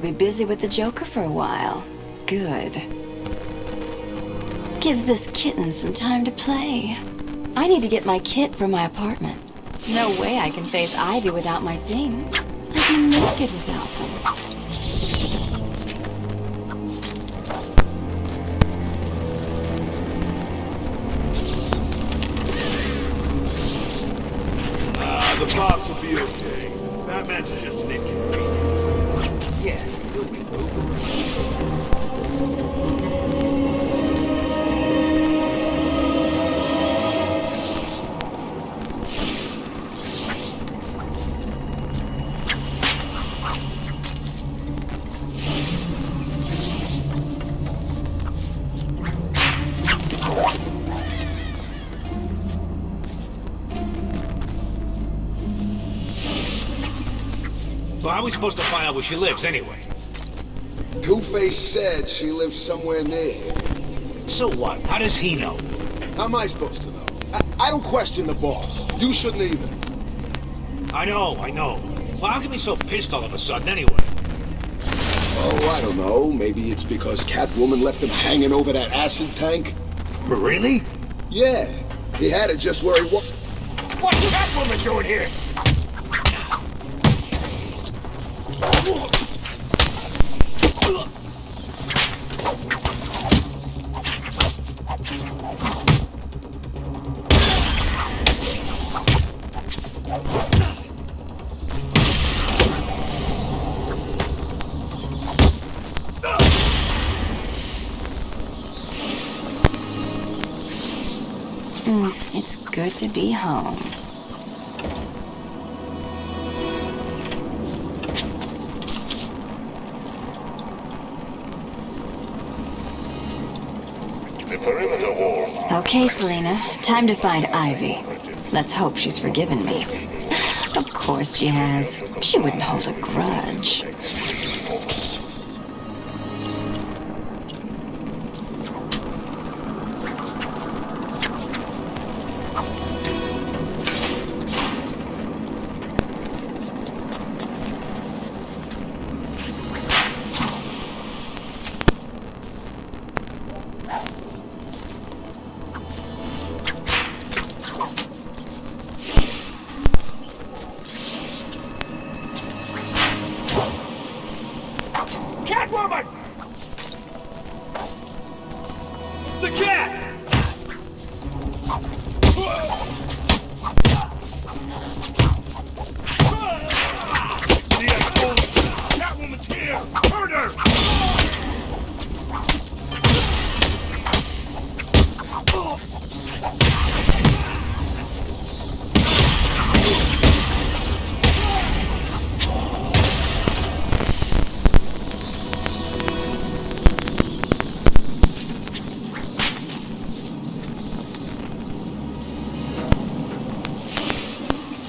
be busy with the Joker for a while. Good. Gives this kitten some time to play. I need to get my kit from my apartment. No way I can face Ivy without my things. I'd be naked without them. The boss will be okay. Batman's just an inconvenience. Yeah, he'll be over. Well, how are we supposed to find out where she lives, anyway? Two-Face said she lives somewhere near here. So what? How does he know? How am I supposed to know? I don't question the boss. You shouldn't either. I know. Well, how can be so pissed all of a sudden, anyway? Oh, I don't know. Maybe it's because Catwoman left him hanging over that acid tank? Really? Yeah. He had it just where he was. What's Catwoman doing here? It's good to be home. The perimeter wall. Okay, Selena. Time to find Ivy. Let's hope she's forgiven me. Of course she has. She wouldn't hold a grudge. Catwoman! The cat! Catwoman's here! Hurt her!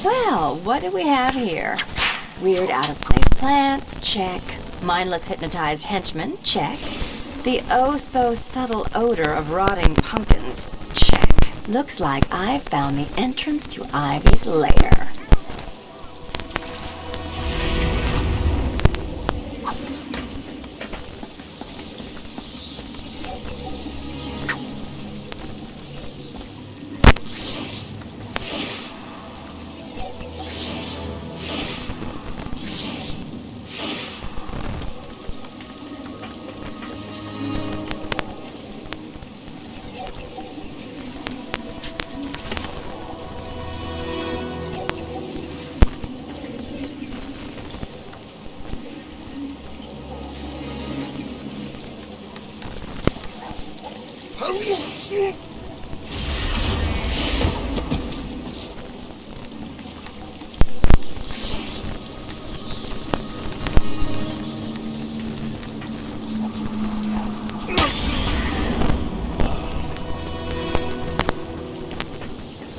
Well, what do we have here? Weird out-of-place plants, check. Mindless hypnotized henchmen, check. The oh-so-subtle odor of rotting pumpkins, check. Looks like I've found the entrance to Ivy's lair.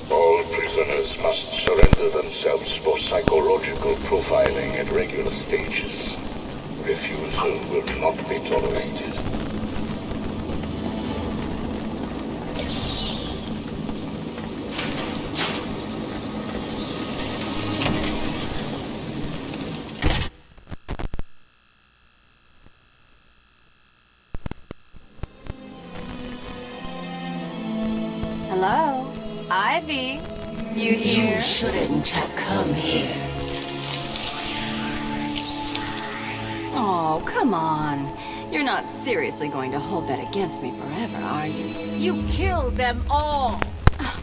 All prisoners must surrender themselves for psychological profiling at regular stages. Refusal will not be tolerated. Ivy, you here? You shouldn't have come here. Oh, come on. You're not seriously going to hold that against me forever, are you? You killed them all.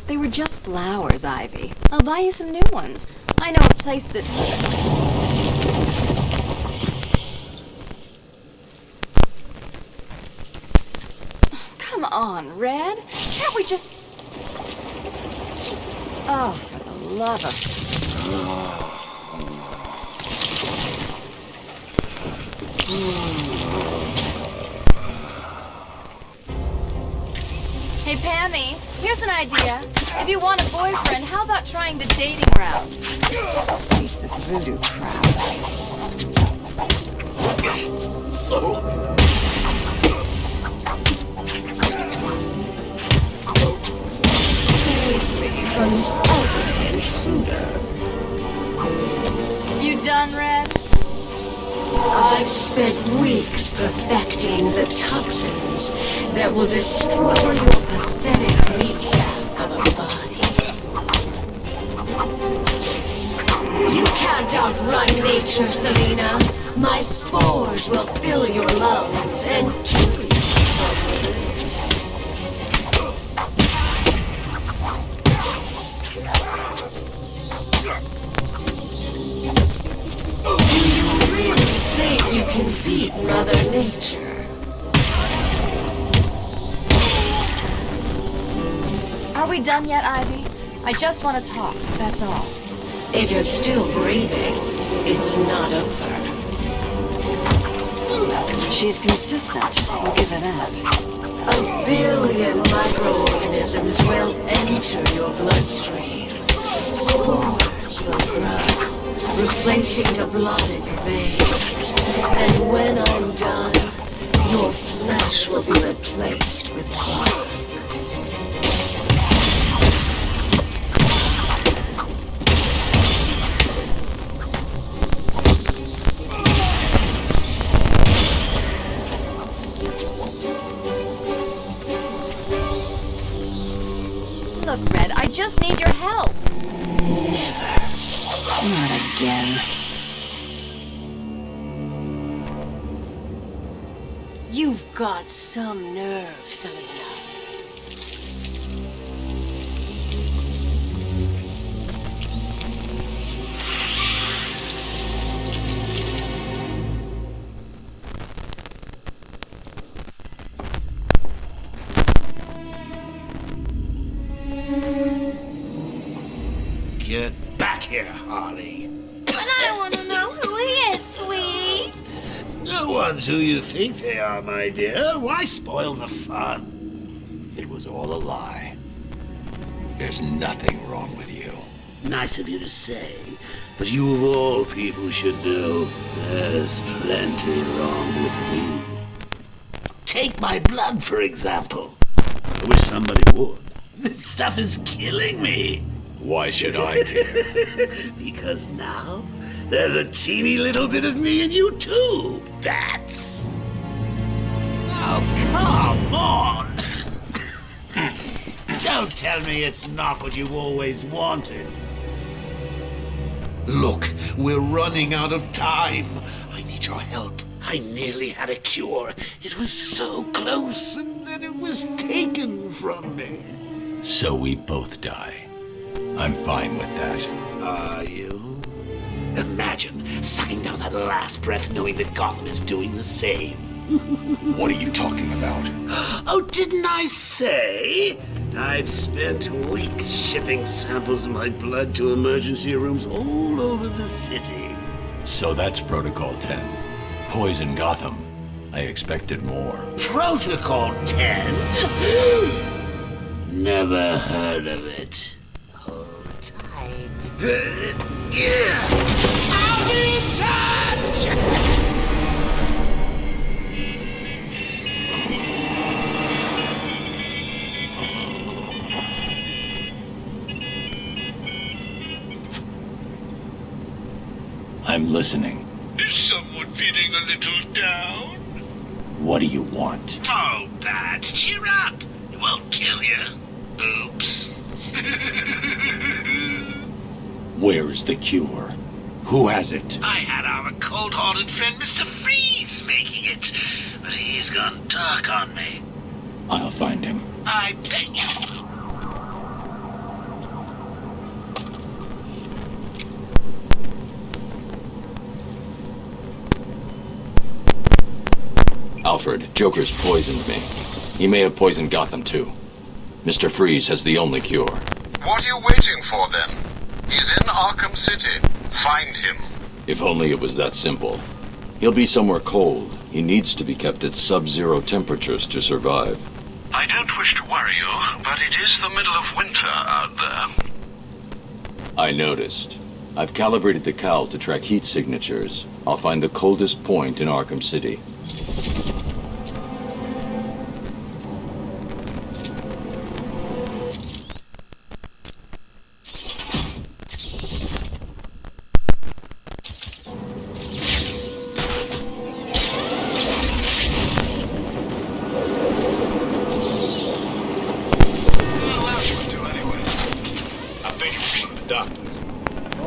They were just flowers, Ivy. I'll buy you some new ones. I know a place that... Come on, Red. Can't we just... Oh, for the love of... Hey, Pammy, here's an idea. If you want a boyfriend, how about trying the dating route? Hates this voodoo crap. Save me from this ugly intruder. You done, Red? I've spent weeks perfecting the toxins that will destroy your pathetic meat sack of a body. You can't outrun nature, Selena. My spores will fill your lungs and kill you. Do you really think you can beat Mother Nature? Are we done yet, Ivy? I just want to talk, that's all. If you're still breathing, it's not over. She's consistent, I'll give her that. A billion microorganisms will enter your bloodstream. Spores will grow, replacing the blood in your veins. And when I'm done, your flesh will be replaced with blood. Look, Red, I just need your help. Never. Not again. You've got some nerve, Selena. Get back here, Harley. But I want to know who he is, sweetie. No one's who you think they are, my dear. Why spoil the fun? It was all a lie. There's nothing wrong with you. Nice of you to say, but you of all people should know there's plenty wrong with me. Take my blood, for example. I wish somebody would. This stuff is killing me. Why should I care? Because now there's a teeny little bit of me in you too, Bats. Oh, come on. Don't tell me it's not what you always wanted. Look, we're running out of time. I need your help. I nearly had a cure. It was so close, and then it was taken from me. So we both die. I'm fine with that. Are you? Imagine sucking down that last breath knowing that Gotham is doing the same. What are you talking about? Oh, didn't I say? I've spent weeks shipping samples of my blood to emergency rooms all over the city. So that's Protocol 10. Poison Gotham. I expected more. Protocol 10? Never heard of it. Hold tight. I'll be in touch! I'm listening. Is someone feeling a little down? What do you want? Oh, Bat, cheer up. It won't kill you. Oops. Where is the cure? Who has it? I had our cold-hearted friend Mr. Freeze making it, but he's gone dark on me. I'll find him. I bet you. Alfred, Joker's poisoned me. He may have poisoned Gotham too. Mr. Freeze has the only cure. What are you waiting for then? He's in Arkham City. Find him. If only it was that simple. He'll be somewhere cold. He needs to be kept at sub-zero temperatures to survive. I don't wish to worry you, but it is the middle of winter out there. I noticed. I've calibrated the cowl to track heat signatures. I'll find the coldest point in Arkham City.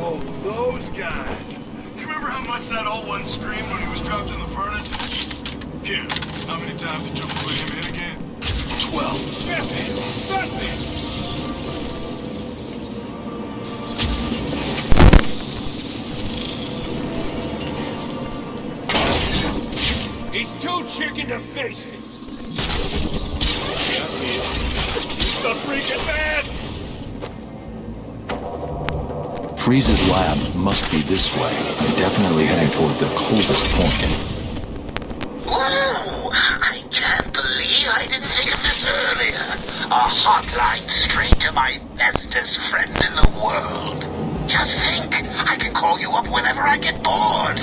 Oh, those guys. You remember how much that old one screamed when he was dropped in the furnace? Here, how many times did Joker put him in again? 12. Batman! He's too chicken to face me. He's the freaking man! Freeze's lab must be this way. I'm definitely heading toward the coldest point. Whoa! I can't believe I didn't think of this earlier. A hotline straight to my bestest friend in the world. Just think, I can call you up whenever I get bored.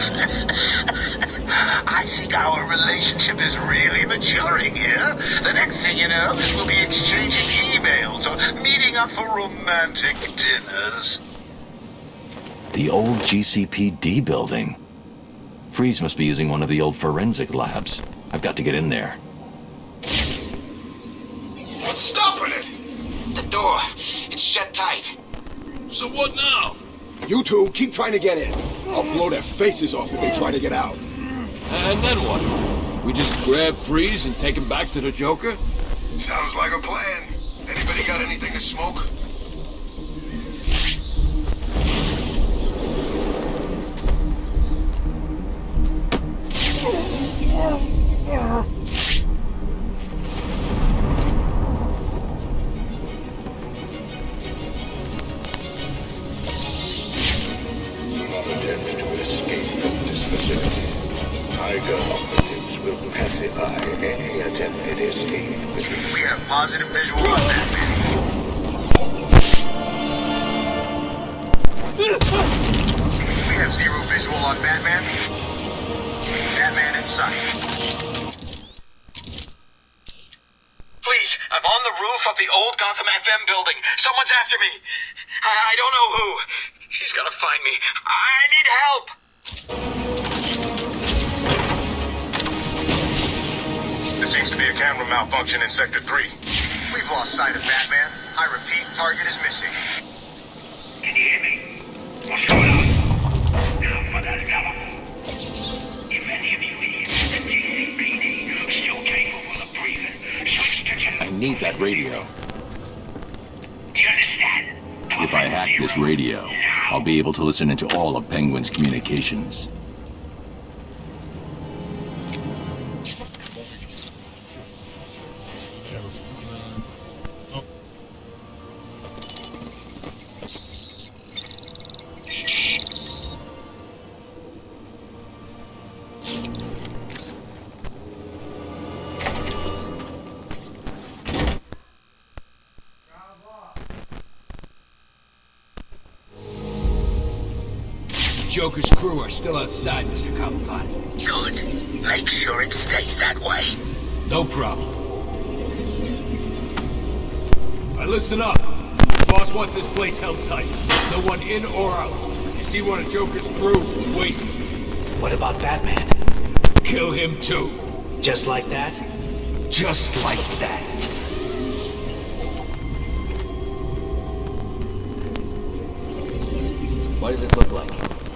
I think our relationship is really maturing here. The next thing you know is we'll be exchanging emails or meeting up for romantic dinners. The old GCPD building. Freeze must be using one of the old forensic labs. I've got to get in there. What's stopping it? The door. It's shut tight. So what now? You two keep trying to get in. I'll blow their faces off if they try to get out. And then what? We just grab Freeze and take him back to the Joker? Sounds like a plan. Anybody got anything to smoke? We have positive visual on Batman. We have zero visual on Batman. Batman in sight. Please, I'm on the roof of the old Gotham FM building. Someone's after me. I don't know who. He's gotta find me. I need help. There seems to be a camera malfunction in Sector 3. We've lost sight of Batman. I repeat, target is missing. Can you hear me? What's going on? Now for that cover. If any of you idiots at GCPD are still capable of breathing, switch to channel. I need that radio. Do you understand? If I hack this radio, I'll be able to listen into all of Penguin's communications. Joker's crew are still outside, Mr. Cobblepot. Good. Make sure it stays that way. No problem. Now listen up. The boss wants this place held tight. No one in or out. If you see one of Joker's crew, waste him. What about Batman? Kill him too. Just like that? Just like that. What does it look like?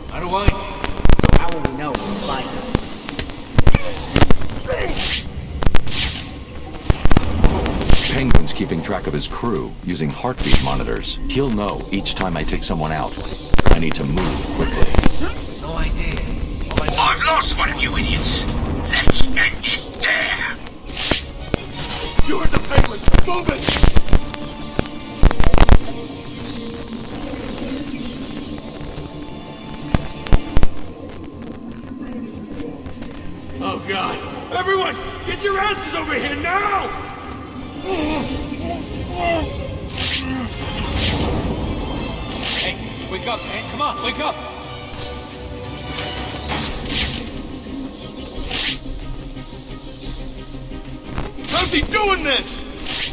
How do I know? So how will we know when we find them? Penguin's keeping track of his crew using heartbeat monitors. He'll know each time I take someone out. I need to move quickly. No idea. I've lost one of you idiots. Let's end it there. You heard the Penguin! Move it! Oh God! Everyone, get your asses over here now! Hey, wake up, man! Come on, wake up! How's he doing this?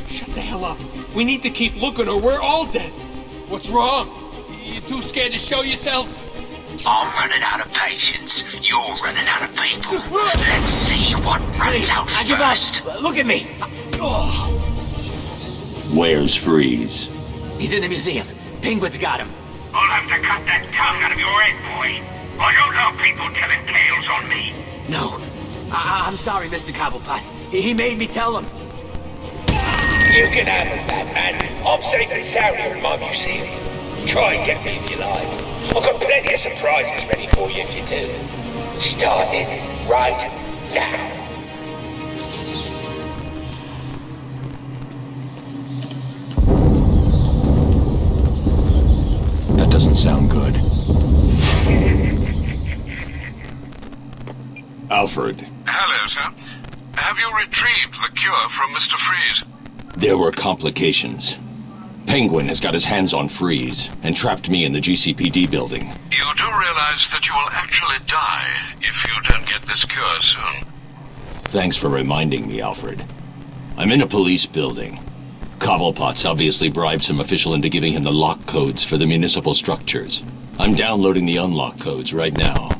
Shut the hell up! We need to keep looking, or we're all dead. What's wrong? You too scared to show yourself? I'm running out of patience. You're running out of people. Let's see what runs out I give first. up. Look at me. Where's Freeze? He's in the museum. Penguin's got him. I'll have to cut that tongue out of your head, boy. I don't know people telling tales on me. No. I'm sorry, Mr. Cobblepot. He made me tell him. You can have it, Batman. I'm safe and sound here in my museum. Try and get me if you like. I've got plenty of surprises ready for you if you do. Starting right now. That doesn't sound good. Alfred. Hello, sir. Have you retrieved the cure from Mr. Freeze? There were complications. Penguin has got his hands on Freeze and trapped me in the GCPD building. You do realize that you will actually die if you don't get this cure soon. Thanks for reminding me, Alfred. I'm in a police building. Cobblepot's obviously bribed some official into giving him the lock codes for the municipal structures. I'm downloading the unlock codes right now.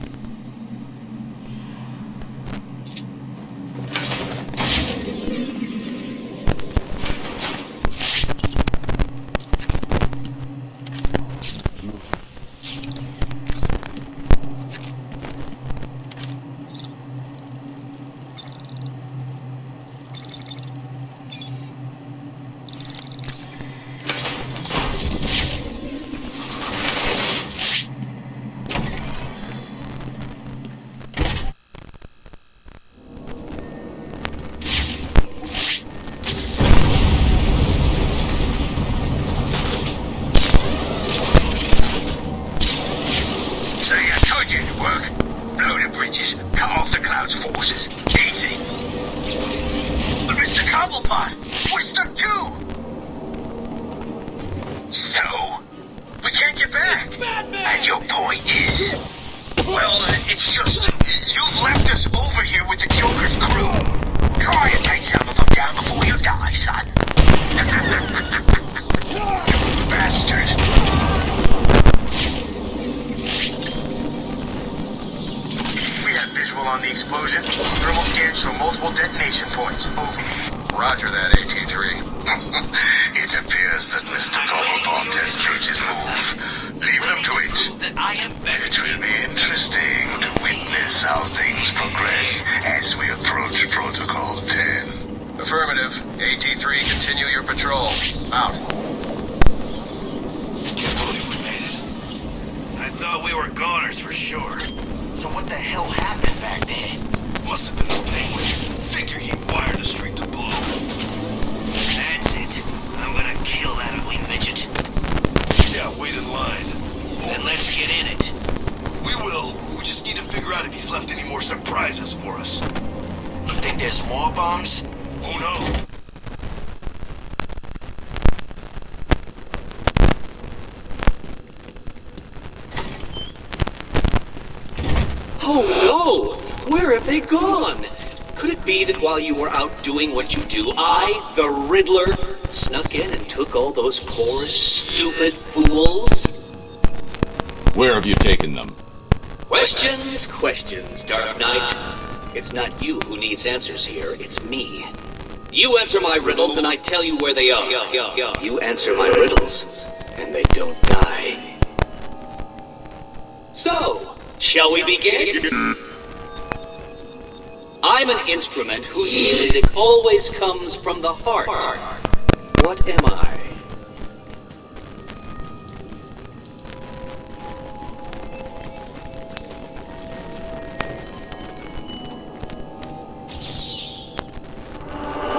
While you were out doing what you do, I, the Riddler, snuck in and took all those poor, stupid fools? Where have you taken them? Questions, questions, Dark Knight. It's not you who needs answers here, it's me. You answer my riddles and I tell you where they are. You answer my riddles and they don't die. So, shall we begin? I'm an instrument whose music always comes from the heart. What am I?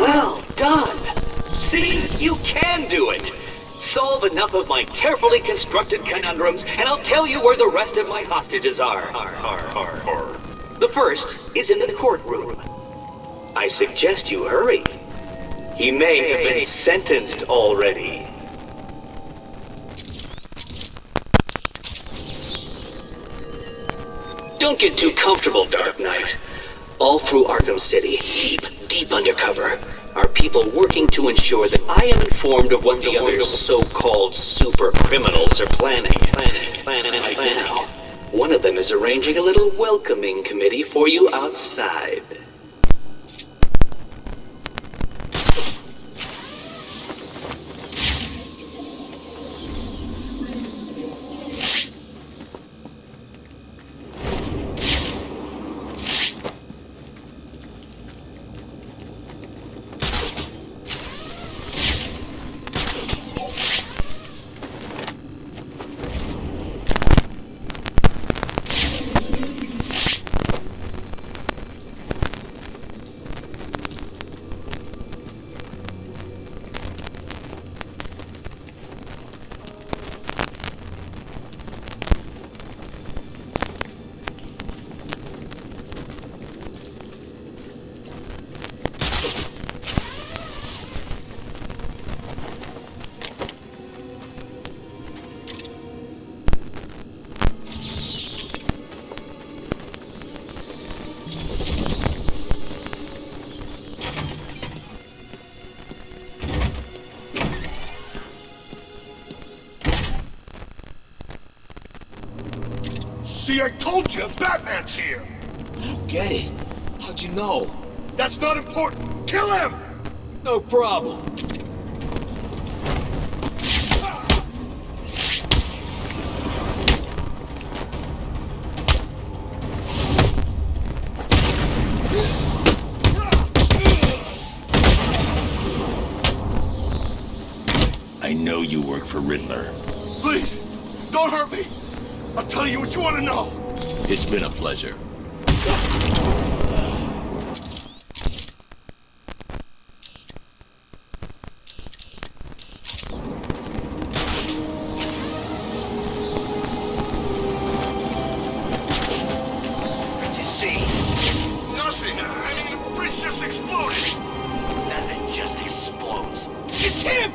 Well done! See, you can do it! Solve enough of my carefully constructed conundrums, and I'll tell you where the rest of my hostages are. The first is in the courtroom. I suggest you hurry. He may have been sentenced already. Don't get too comfortable, Dark Knight. All through Arkham City, deep undercover, are people working to ensure that I am informed of what the other so-called super criminals are planning right now. One of them is arranging a little welcoming committee for you outside. See, I told you, Batman's here! I don't get it. How'd you know? That's not important! Kill him! No problem. I know you work for Riddler. Please, don't hurt me! I'll tell you what you want to know! It's been a pleasure. What'd you see? Nothing. I mean, the bridge just exploded. Nothing just explodes. It's him!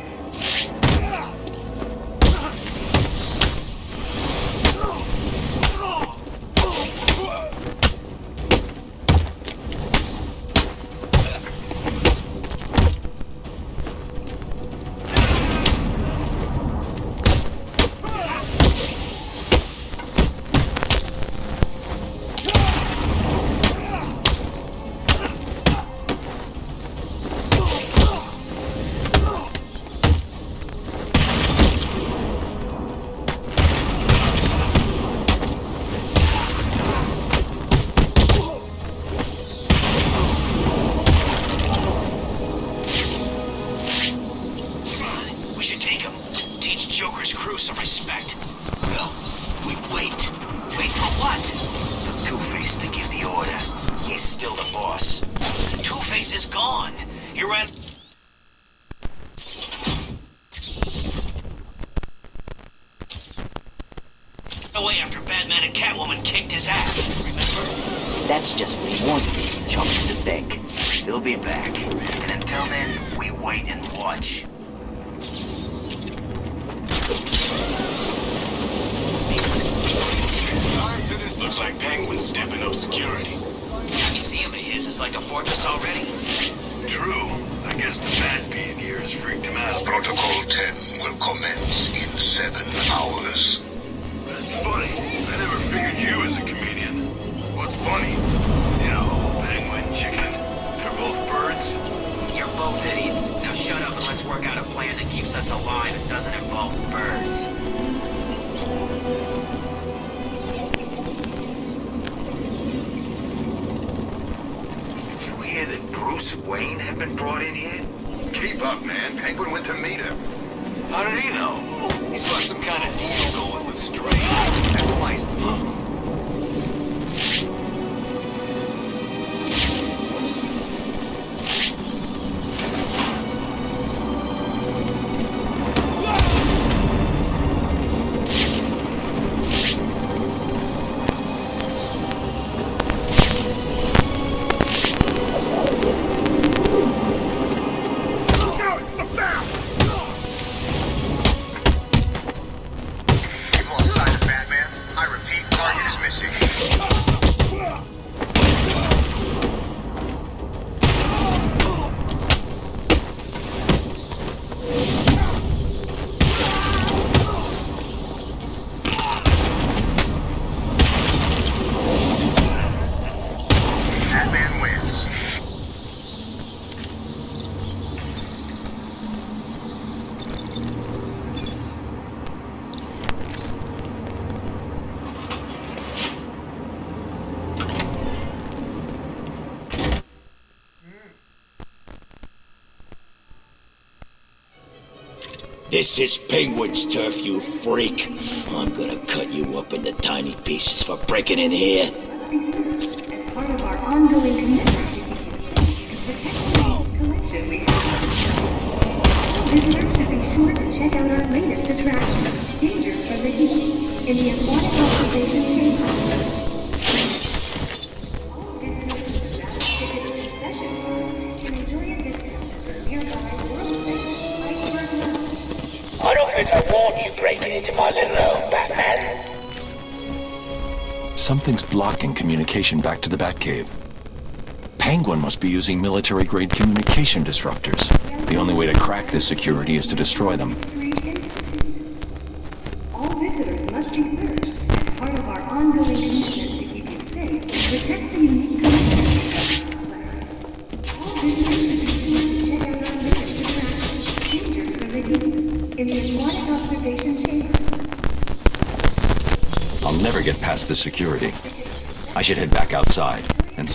Joker's crew some respect. No, we wait. Wait for what? For Two-Face to give the order. He's still the boss. Two-Face is gone. He ran away after Batman and Catwoman kicked his ass, remember? That's just what he wants these chumps to think. He'll be back. And until then, we wait and watch. It's time to this. Looks like Penguin's stepping up security. That museum of his is like a fortress already. True. I guess the bat being here has freaked him out. Protocol 10 will commence in 7 hours. That's funny. I never figured you as a comedian. What's funny? You know, penguin, chicken, they're both birds. You're both idiots. Now shut up and let's work out a plan that keeps us alive and doesn't involve birds. hear that Bruce Wayne had been brought in here? Keep up, man. Penguin went to meet him. How did he know? He's got some kind of deal going with Strange. That's why he's... This is Penguin's turf, you freak. I'm gonna cut you up into tiny pieces for breaking in here. As part of our ongoing commitment to protect the collection we have. Visitors should be sure to check out our latest attraction, Dangers from the Deep, in the Aquatic Observation Chamber. All visitors who have tickets to session can enjoy a discount at the nearby world-famous Iceberg Lounge. I don't think I want you breaking into my little home, Batman. Something's blocking communication back to the Batcave. Penguin must be using military-grade communication disruptors. The only way to crack this security is to destroy them. All visitors must be searched as part of our ongoing commitment to keep you safe and protect the unique collection. All visitors should be sure to check out our latest attraction, Dangers from the Deep, in the Aquatic Observation Chamber. I'll never get past the security. I should head back outside and